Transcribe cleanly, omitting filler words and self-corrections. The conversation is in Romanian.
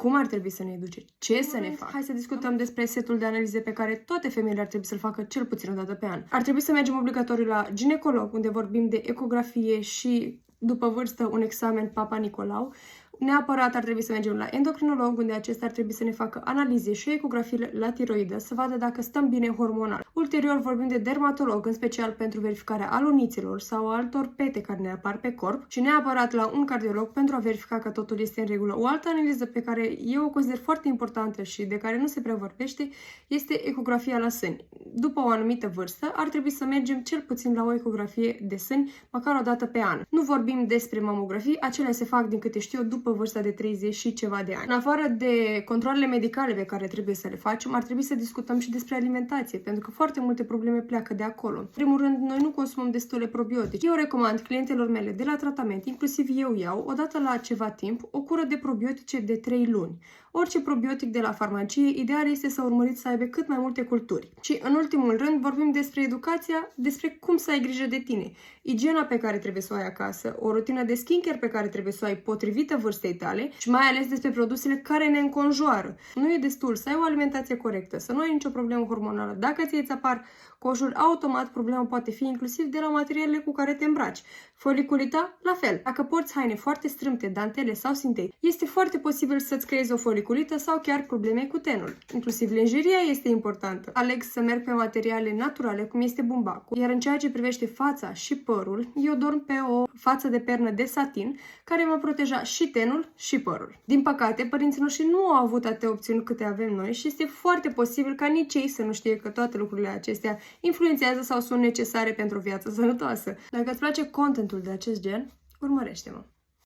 cum ar trebui să ne educe, ce să ne facă. Hai să discutăm despre setul de analize pe care toate femeile ar trebui să-l facă cel puțin o dată pe an. Ar trebui să mergem obligatoriu la ginecolog, unde vorbim de ecografie și, după vârstă, un examen Papa Nicolau. Neapărat ar trebui să mergem la endocrinolog, unde acesta ar trebui să ne facă analize și ecografii la tiroidă, să vadă dacă stăm bine hormonal. Ulterior vorbim de dermatolog, în special pentru verificarea aluniților sau altor pete care ne apar pe corp, și neapărat la un cardiolog pentru a verifica că totul este în regulă. O altă analiză pe care eu o consider foarte importantă și de care nu se prea vorbește este ecografia la sâni. După o anumită vârstă ar trebui să mergem cel puțin la o ecografie de sâni, măcar o dată pe an. Nu vorbim despre mamografii, acelea se fac, din câte știu eu, după vârsta de 30 și ceva de ani. În afară de controalele medicale pe care trebuie să le facem, ar trebui să discutăm și despre alimentație, pentru că foarte multe probleme pleacă de acolo. În primul rând, noi nu consumăm destule probiotice. Eu recomand clientelor mele de la tratament, inclusiv eu iau, odată la ceva timp, o cură de probiotice de 3 luni. Orice probiotic de la farmacie, ideal este să urmăriți să aibă cât mai multe culturi. Și în ultimul rând vorbim despre educația, despre cum să ai grijă de tine. Igiena pe care trebuie să o ai acasă, o rutină de skincare pe care trebuie să o ai potrivită vârstei tale și mai ales despre produsele care ne înconjoară. Nu e destul să ai o alimentație corectă, să nu ai nicio problemă hormonală. Dacă ție îți apar coșul, automat problema poate fi inclusiv de la materialele cu care te îmbraci. Foliculita, la fel. Dacă porți haine foarte strâmte, dantele sau sintetice, este foarte posibil să-ți creezi o foliculită sau chiar probleme cu tenul. Inclusiv lenjeria este importantă. Aleg să merg pe materiale naturale, cum este bumbacul. Iar în ceea ce privește fața și părul, eu dorm pe o față de pernă de satin, care mă proteja și tenul și părul. Din păcate, părinții noștri nu au avut atâtea opțiuni câte avem noi și este foarte posibil ca nici ei să nu știe că toate lucrurile acestea influențează sau sunt necesare pentru o viață sănătoasă. Dacă îți place contentul de acest gen, urmărește-mă!